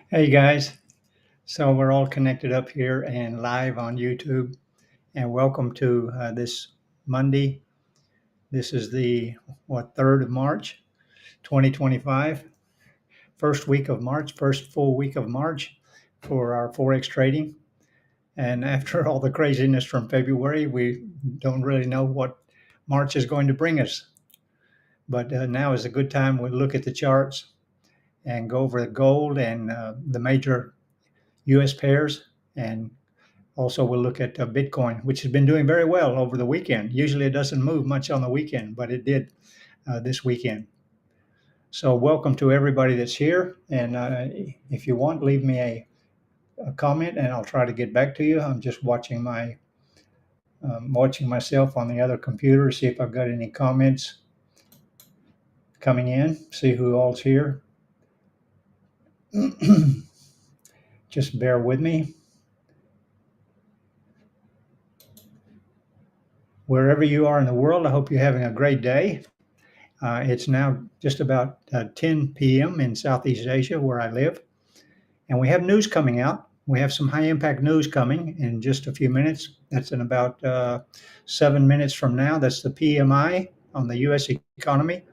Hey guys, so we're all connected up here and live on YouTube, and welcome to this Monday. This is the 3rd of March, 2025, first week of March, first full week of March for our forex trading. And after all the craziness from February, we don't really know what March is going to bring us. But now is a good time we look at the charts and go over the gold and the major U.S. pairs, and also we'll look at Bitcoin, which has been doing very well over the weekend. Usually it doesn't move much on the weekend, but it did this weekend. So welcome to everybody that's here. And if you want, leave me a comment and I'll try to get back to you. I'm just watching watching myself on the other computer, see if I've got any comments coming in, see who all's here. Just bear with me. Wherever you are in the world, I hope you're having a great day. It's now just about 10 p.m. in Southeast Asia, where I live, and we have news coming out. We have some high impact news coming in just a few minutes. That's in about 7 minutes from now. That's the PMI on the U.S. economy,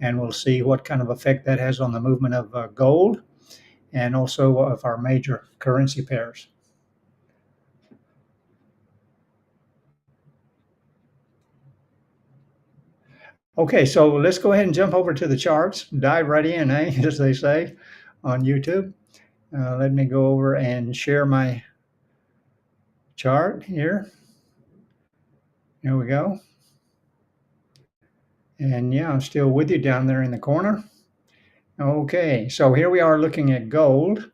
and we'll see what kind of effect that has on the movement of gold and also of our major currency pairs. Okay, so let's go ahead and jump over to the charts, dive right in, as they say on YouTube. Let me go over and share my chart here. Here we go. And yeah, I'm still with you down there in the corner. Okay, so here we are looking at gold.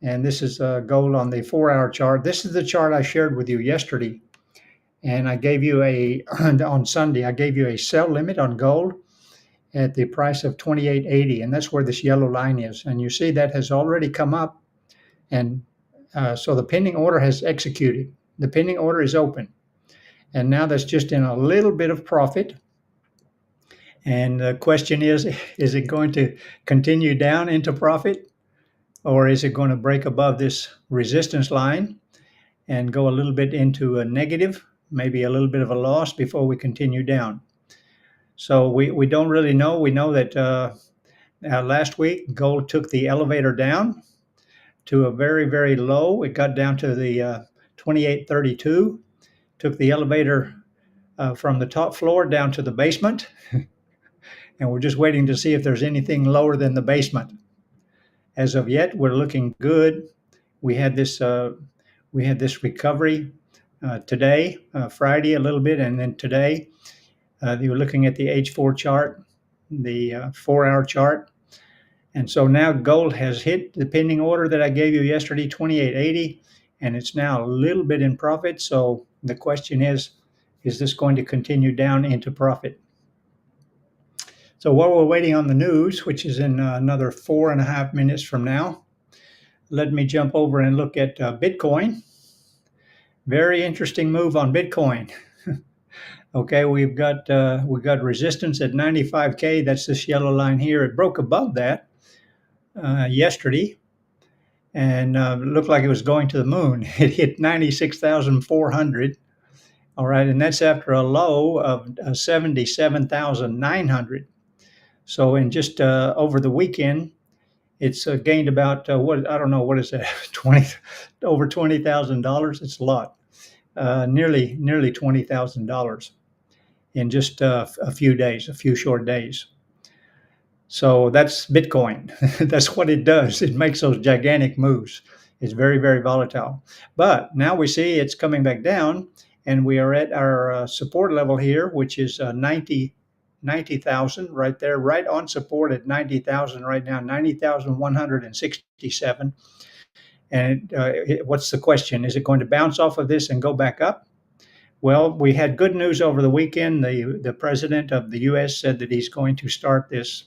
And this is gold on the 4-hour chart. This is the chart I shared with you yesterday. And I gave you on Sunday, I gave you a sell limit on gold at the price of 28.80. And that's where this yellow line is. And you see that has already come up. And so the pending order has executed. The pending order is open. And now that's just in a little bit of profit. And the question is it going to continue down into profit, or is it going to break above this resistance line and go a little bit into a negative, maybe a little bit of a loss before we continue down? So we don't really know. We know that last week gold took the elevator down to a very, very low. It got down to the 28.32, took the elevator from the top floor down to the basement. And we're just waiting to see if there's anything lower than the basement. As of yet, we're looking good. We had this recovery today, Friday a little bit, and then today. You're looking at the H4 chart, the 4-hour chart. And so now gold has hit the pending order that I gave you yesterday, 28.80, and it's now a little bit in profit. So the question is this going to continue down into profit? So while we're waiting on the news, which is in another 4.5 minutes from now, let me jump over and look at Bitcoin. Very interesting move on Bitcoin. Okay, we've got resistance at 95K. That's this yellow line here. It broke above that yesterday and looked like it was going to the moon. It hit 96,400. All right, and that's after a low of 77,900. So in just over the weekend, it's gained about I don't know, what is that, over $20,000. It's a lot, nearly $20,000 in just a few short days. So that's Bitcoin. That's what it does. It makes those gigantic moves. It's very, very volatile. But now we see it's coming back down, and we are at our support level here, which is 90,000 right there, right on support at 90,000 right now, 90,167. And what's the question? Is it going to bounce off of this and go back up? Well, we had good news over the weekend. The president of the U.S. said that he's going to start this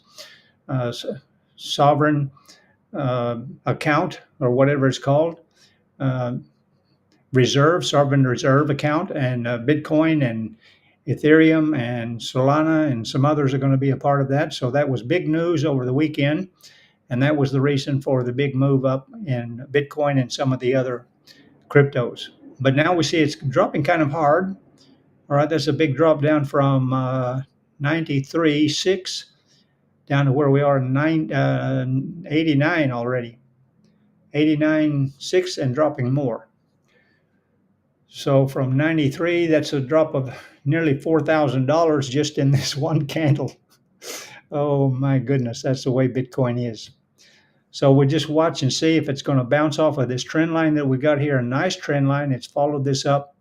sovereign account, or whatever it's called, sovereign reserve account, and Bitcoin and Ethereum and Solana and some others are going to be a part of that. So that was big news over the weekend. And that was the reason for the big move up in Bitcoin and some of the other cryptos. But now we see it's dropping kind of hard. All right, that's a big drop down from 93.6 down to where we are 89 already. 89.6 and dropping more. So from 93, that's a drop of nearly $4,000 just in this one candle. Oh my goodness, that's the way Bitcoin is. So we'll just watch and see if it's going to bounce off of this trend line that we got here. A nice trend line. It's followed this up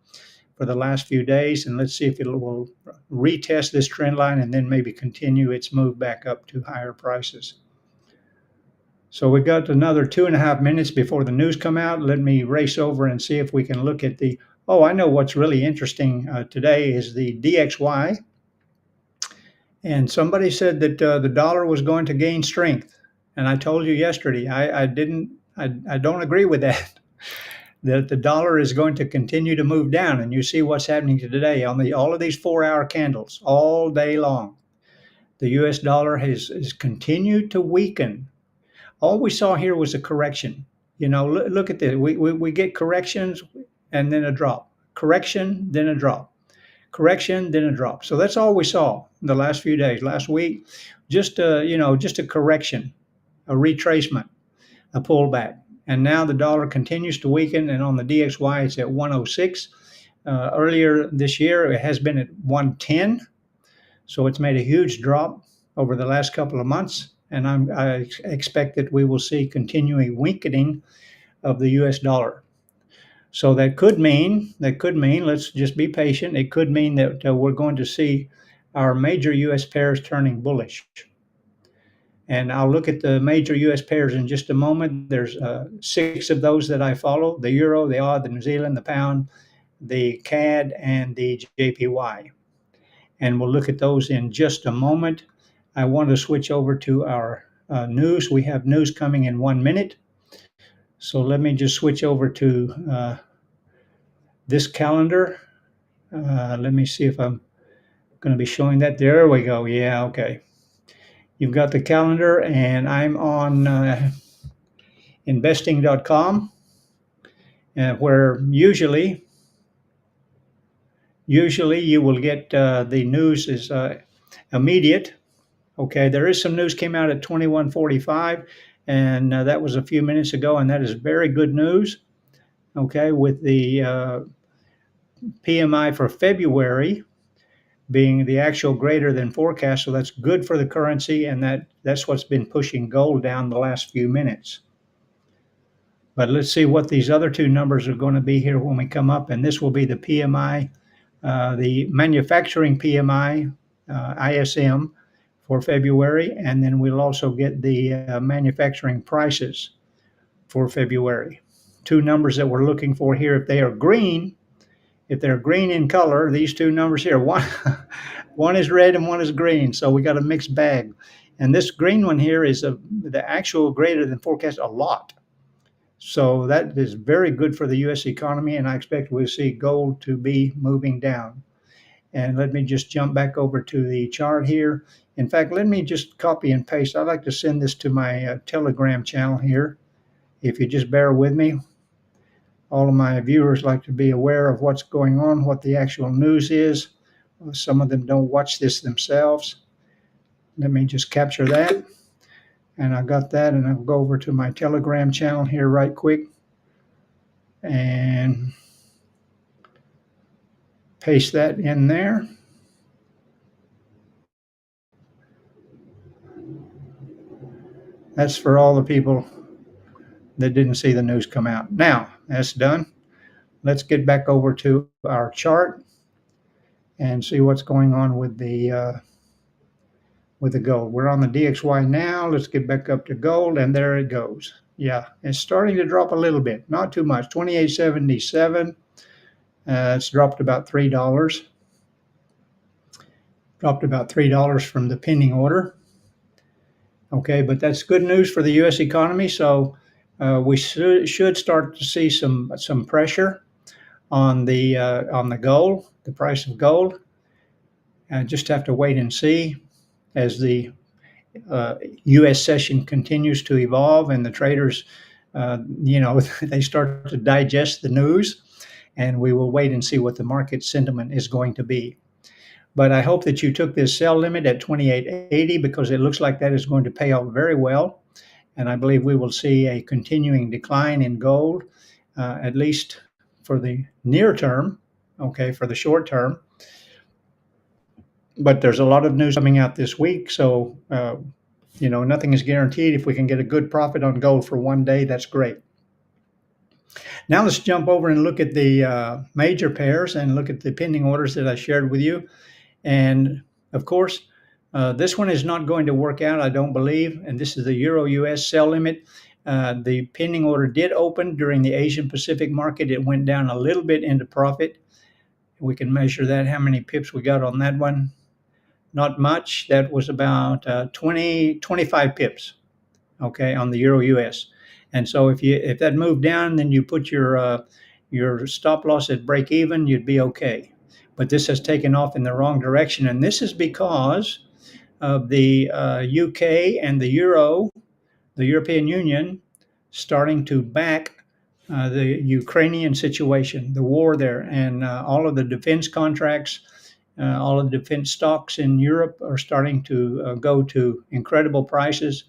for the last few days, and let's see if it will retest this trend line and then maybe continue its move back up to higher prices. So we got another 2.5 minutes before the news come out. Let me race over and see if we can look at the, oh, I know what's really interesting today is the DXY. And somebody said that the dollar was going to gain strength. And I told you yesterday, I don't agree with that. That the dollar is going to continue to move down. And you see what's happening today on all of these 4-hour candles all day long. The US dollar has continued to weaken. All we saw here was a correction. You know, look at this. We get corrections and then a drop. Correction, then a drop. Correction, then a drop. So that's all we saw in the last few days. Last week, just a correction, a retracement, a pullback. And now the dollar continues to weaken, and on the DXY, it's at 106. Earlier this year, it has been at 110. So it's made a huge drop over the last couple of months. And I expect that we will see continuing weakening of the US dollar. So that could mean, let's just be patient. It could mean that we're going to see our major US pairs turning bullish. And I'll look at the major US pairs in just a moment. There's 6 of those that I follow: the euro, the AUD, the New Zealand, the pound, the CAD, and the JPY. And we'll look at those in just a moment. I want to switch over to our news. We have news coming in 1 minute. So let me just switch over to this calendar. Let me see if I'm going to be showing that. There we go. Yeah, okay. You've got the calendar, and I'm on investing.com, where usually you will get the news is immediate. Okay, there is some news came out at 21:45, and that was a few minutes ago, and that is very good news. Okay, with the PMI for February being the actual greater than forecast, so that's good for the currency, and that's what's been pushing gold down the last few minutes. But let's see what these other 2 numbers are going to be here when we come up, and this will be the PMI, the manufacturing PMI, ISM, for February, and then we'll also get the manufacturing prices for February. 2 numbers that we're looking for here. If they're green in color, these 2 numbers here, one is red and one is green, so we got a mixed bag. And this green one here is the actual greater than forecast a lot. So that is very good for the U.S. economy, and I expect we'll see gold to be moving down. And let me just jump back over to the chart here. In fact, let me just copy and paste. I'd like to send this to my Telegram channel here. If you just bear with me. All of my viewers like to be aware of what's going on, what the actual news is. Some of them don't watch this themselves. Let me just capture that. And I got that, and I'll go over to my Telegram channel here right quick and paste that in there. That's for all the people that didn't see the news come out. Now, that's done. Let's get back over to our chart and see what's going on with the gold. We're on the DXY now. Let's get back up to gold, and there it goes. Yeah, it's starting to drop a little bit, not too much. 28.77. It's dropped about $3. Dropped about $3 from the pending order. Okay, but that's good news for the U.S. economy. So we should start to see some pressure on the gold, the price of gold. Just have to wait and see as the U.S. session continues to evolve and the traders, they start to digest the news, and we will wait and see what the market sentiment is going to be. But I hope that you took this sell limit at 28.80 because it looks like that is going to pay off very well. And I believe we will see a continuing decline in gold, at least for the near term, okay, for the short term. But there's a lot of news coming out this week, so nothing is guaranteed. If we can get a good profit on gold for one day, that's great. Now let's jump over and look at the major pairs and look at the pending orders that I shared with you. And of course, this one is not going to work out, I don't believe. And this is the Euro-US sell limit. The pending order did open during the Asian Pacific market. It went down a little bit into profit. We can measure that, how many pips we got on that one. Not much. That was about 25 pips, okay, on the Euro-US. And so if that moved down, then you put your stop loss at break even, you'd be okay. But this has taken off in the wrong direction, and this is because of the UK and the European Union, starting to back the Ukrainian situation, the war there, and all of the defense contracts, all of the defense stocks in Europe are starting to go to incredible prices.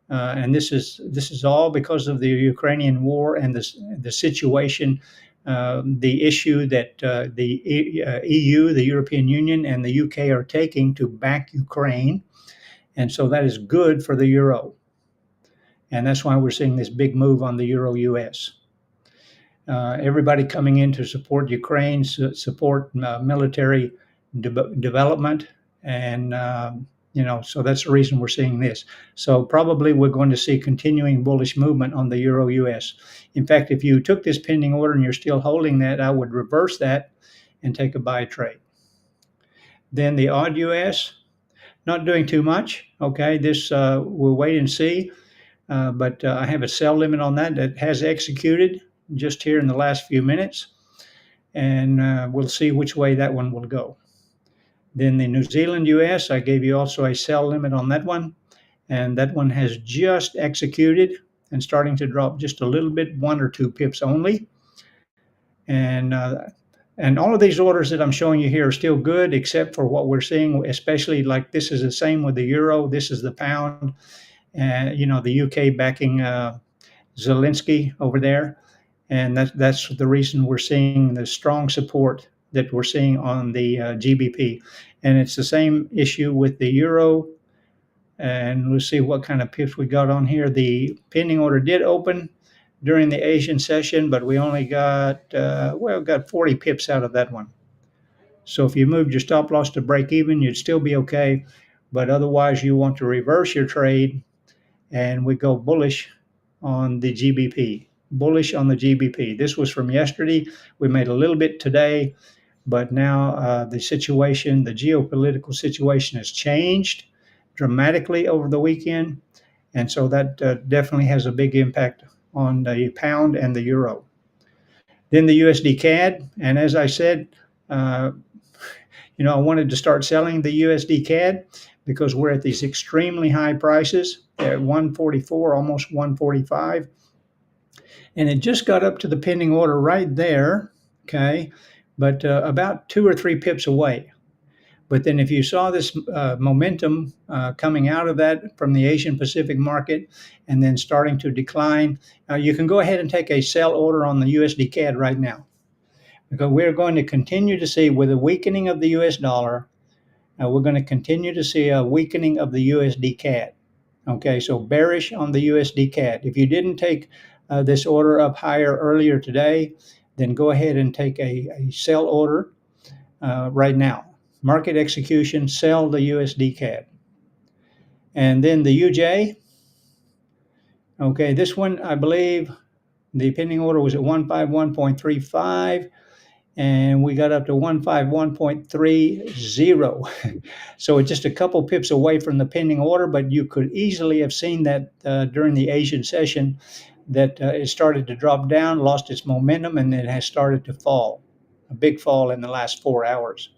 And this is all because of the Ukrainian war and the situation, the issue that the EU, the European Union, and the UK are taking to back Ukraine. And so that is good for the euro. And that's why we're seeing this big move on the Euro-US. Everybody coming in to support Ukraine, support military development, and so that's the reason we're seeing this. So probably we're going to see continuing bullish movement on the Euro-US. In fact, if you took this pending order and you're still holding that, I would reverse that and take a buy trade. Then the AUD US, not doing too much. Okay, this we'll wait and see. But I have a sell limit on that has executed just here in the last few minutes. And we'll see which way that one will go. Then the New Zealand US, I gave you also a sell limit on that one. And that one has just executed and starting to drop just a little bit, 1 or 2 pips only. And all of these orders that I'm showing you here are still good, except for what we're seeing, especially like this is the same with the euro. This is the pound. And, the UK backing Zelensky over there. And that's the reason we're seeing the strong support that we're seeing on the GBP. And it's the same issue with the euro. And we'll see what kind of pips we got on here. The pending order did open during the Asian session, but we only got, got 40 pips out of that one. So if you moved your stop loss to break even, you'd still be okay. But otherwise, you want to reverse your trade, and we go bullish on the GBP. Bullish on the GBP. This was from yesterday. We made a little bit today, but now the situation, the geopolitical situation has changed dramatically over the weekend. And so that definitely has a big impact on the pound and the euro. Then the USD CAD. And as I said, I wanted to start selling the USD CAD because we're at these extremely high prices at 144, almost 145. And it just got up to the pending order right there, okay, but about 2 or 3 pips away. But then if you saw this momentum coming out of that from the Asian Pacific market and then starting to decline, you can go ahead and take a sell order on the USD CAD right now. Because we're going to continue to see, with a weakening of the US dollar, we're going to continue to see a weakening of the USD CAD. Okay, so bearish on the USD CAD. If you didn't take this order up higher earlier today, then go ahead and take a sell order right now. Market execution, sell the USD CAD. And then the UJ. Okay, this one, I believe the pending order was at 151.35. And we got up to 151.30. So it's just a couple pips away from the pending order, but you could easily have seen that during the Asian session that it started to drop down, lost its momentum, and it has started to fall, a big fall in the last 4 hours.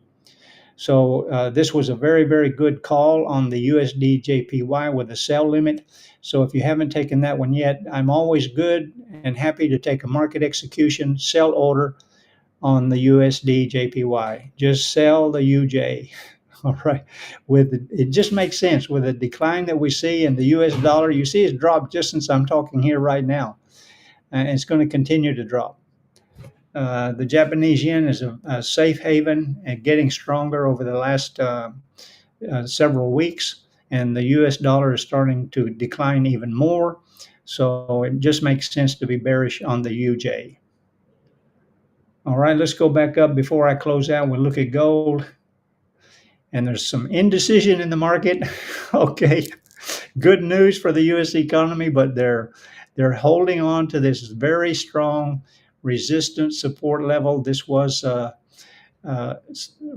So this was a very, very good call on the USD JPY with a sell limit. So if you haven't taken that one yet, I'm always good and happy to take a market execution sell order on the USD JPY. Just sell the UJ. All right. It just makes sense with the decline that we see in the US dollar. You see it's dropped just since I'm talking here right now. And it's going to continue to drop. The Japanese yen is a safe haven and getting stronger over the last several weeks, and the US dollar is starting to decline even more. So it just makes sense to be bearish on the UJ. All right, let's go back up before I close out. We'll look at gold. And there's some indecision in the market. Okay, good news for the U.S. economy, but they're holding on to this very strong resistance support level. This was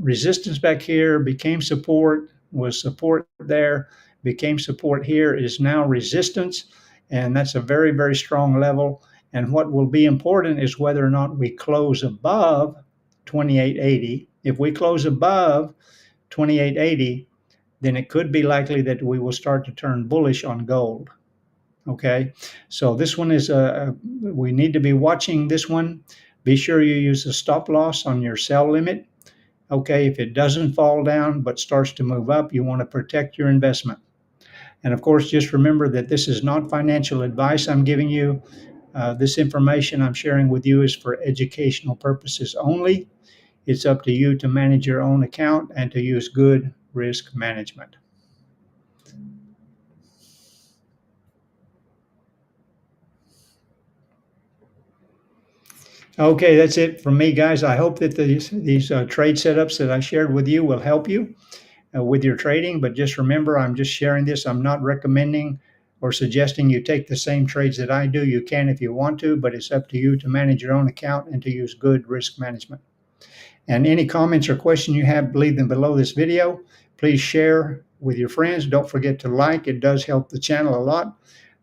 resistance back here, became support, was support there, became support here, is now resistance, and that's a very, very strong level. And what will be important is whether or not we close above 2880. If we close above 2880, then it could be likely that we will start to turn bullish on gold. Okay, so this one is we need to be watching this one. Be sure you use a stop loss on your sell limit. Okay, if it doesn't fall down but starts to move up, you want to protect your investment. And of course, just remember that this is not financial advice I'm giving you. This information I'm sharing with you is for educational purposes only. It's up to you to manage your own account and to use good risk management. Okay, that's it from me, guys. I hope that these trade setups that I shared with you will help you with your trading. But just remember, I'm just sharing this. I'm not recommending or suggesting you take the same trades that I do. You can if you want to, but it's up to you to manage your own account and to use good risk management. And any comments or questions you have, leave them below this video. Please share with your friends. Don't forget to like. It does help the channel a lot,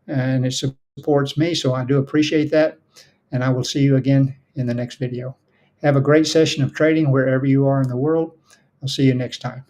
and it supports me, so I do appreciate that. And I will see you again in the next video. Have a great session of trading wherever you are in the world. I'll see you next time.